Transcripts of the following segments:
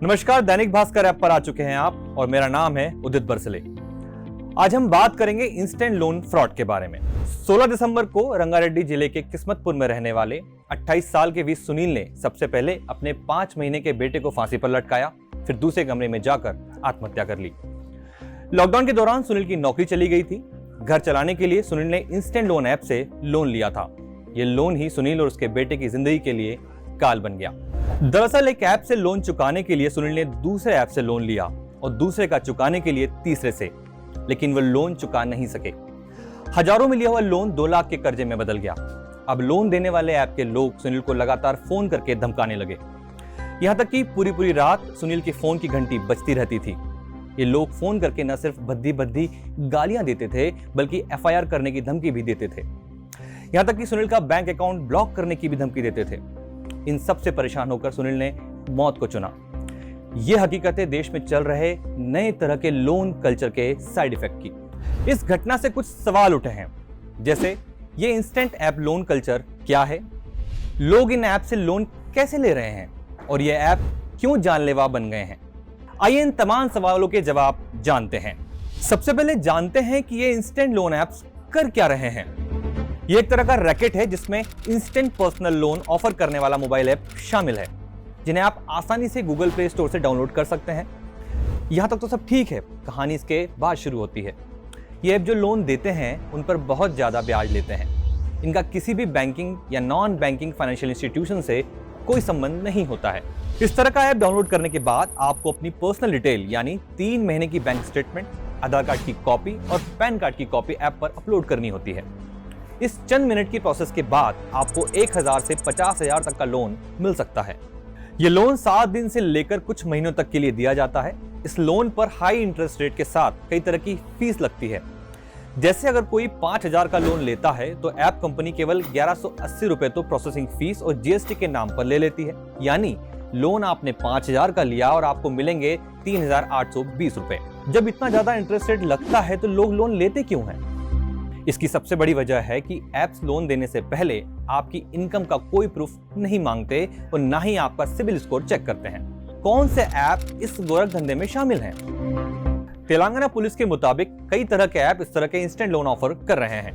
नमस्कार, दैनिक भास्कर ऐप पर आ चुके हैं आप और मेरा नाम है उदित बरसले। आज हम बात करेंगे इंस्टेंट लोन फ्रॉड के बारे में। 16 दिसंबर को रंगारेड्डी जिले के किस्मतपुर में रहने वाले 28 साल के वी सुनील ने सबसे पहले अपने 5 महीने के बेटे को फांसी पर लटकाया, फिर दूसरे कमरे में जाकर आत्महत्या कर ली। लॉकडाउन के दौरान सुनील की नौकरी चली गई थी। घर चलाने के लिए सुनील ने इंस्टेंट लोन ऐप से लोन लिया था। ये लोन ही सुनील और उसके बेटे की जिंदगी के लिए काल बन गया। दरअसल एक ऐप से लोन चुकाने के लिए सुनील ने दूसरे ऐप से लोन लिया और दूसरे का चुकाने के लिए तीसरे से, लेकिन वह लोन चुका नहीं सके। हजारों में लिया हुआ लोन 2 लाख के कर्जे में बदल गया। अब लोन देने वाले ऐप के लोग सुनील को लगातार फोन करके धमकाने लगे। यहां तक कि पूरी रात सुनील के फोन की घंटी बजती रहती थी। ये लोग फोन करके न सिर्फ भद्दी गालियां देते थे, बल्कि FIR करने की धमकी भी देते थे। यहां तक कि सुनील का बैंक अकाउंट ब्लॉक करने की भी धमकी देते थे। इन सब से परेशान होकर सुनील ने मौत को चुना। यह हकीकत है देश में चल रहे नए तरह के लोन कल्चर के साइड इफेक्ट की। इस घटना से कुछ सवाल उठे हैं, जैसे ये इंस्टेंट ऐप लोन कल्चर क्या है, लोग इन ऐप से लोन कैसे ले रहे हैं और ये ऐप क्यों जानलेवा बन गए हैं। आइए इन तमाम सवालों के जवाब जानते हैं। सबसे पहले जानते हैं कि ये इंस्टेंट लोन ऐप्स कर क्या रहे हैं। ये एक तरह का रैकेट है जिसमें इंस्टेंट पर्सनल लोन ऑफर करने वाला मोबाइल ऐप शामिल है, जिन्हें आप आसानी से गूगल प्ले स्टोर से डाउनलोड कर सकते हैं। यहां तक तो सब ठीक है, कहानी इसके बाद शुरू होती है। ये ऐप जो लोन देते हैं उन पर बहुत ज्यादा ब्याज लेते हैं। इनका किसी भी बैंकिंग या नॉन बैंकिंग फाइनेंशियल इंस्टीट्यूशन से कोई संबंध नहीं होता है। इस तरह का ऐप डाउनलोड करने के बाद आपको अपनी पर्सनल डिटेल यानी 3 महीने की बैंक स्टेटमेंट, आधार कार्ड की कॉपी और पैन कार्ड की कॉपी ऐप पर अपलोड करनी होती है। इस चंद मिनट की प्रोसेस के बाद आपको 1000 से 50,000 तक का लोन मिल सकता है। यह लोन 7 दिन से लेकर कुछ महीनों तक के लिए दिया जाता है। इस लोन पर हाई इंटरेस्ट रेट के साथ कई तरह की फीस लगती है। जैसे अगर कोई 5,000 का लोन लेता है तो ऐप कंपनी केवल 1180 रुपए तो प्रोसेसिंग फीस और GST के नाम पर ले लेती है। यानी लोन आपने 5,000 का लिया और आपको मिलेंगे 3,820 रुपए। जब इतना ज्यादा इंटरेस्ट रेट लगता है तो लोग लोन लेते क्यों हैं? इसकी सबसे बड़ी वजह है कि ऐप्स लोन देने से पहले आपकी इनकम का कोई प्रूफ नहीं मांगते और ना ही आपका सिबिल स्कोर चेक करते हैं। कौन से ऐप इस गोरख धंधे में शामिल हैं? तेलंगाना पुलिस के मुताबिक कई तरह के ऐप इस तरह के इंस्टेंट लोन ऑफर कर रहे हैं।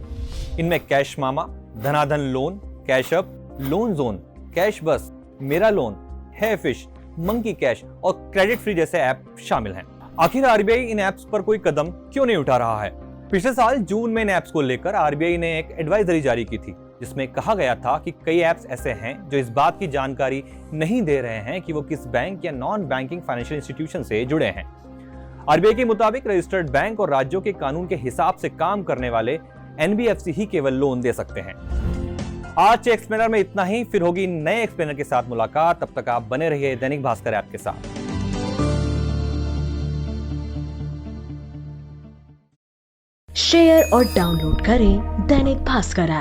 इनमें cash mama, Dhanadhan loan, cash up, loan zone, cash bus, Mera loan, है फिश, मंकी कैश और क्रेडिट फ्री जैसे ऐप शामिल हैं। आखिर RBI इन ऐप्स पर कोई कदम क्यों नहीं उठा रहा है? पिछले साल जून में इन ऐप्स को लेकर RBI ने एक एडवाइजरी जारी की थी, जिसमें कहा गया था कि कई ऐप्स ऐसे हैं जो इस बात की जानकारी नहीं दे रहे हैं कि वो किस बैंक या नॉन बैंकिंग फाइनेंशियल इंस्टीट्यूशन से जुड़े हैं। RBI के मुताबिक रजिस्टर्ड बैंक और राज्यों के कानून के हिसाब से काम करने वाले NBFC ही केवल लोन दे सकते हैं। आज के एक्सप्लेनर में इतना ही, फिर होगी नए एक्सप्लेनर के साथ मुलाकात। तब तक आप बने रहिए दैनिक भास्कर ऐप के साथ। शेयर और डाउनलोड करें दैनिक भास्कर ऐप।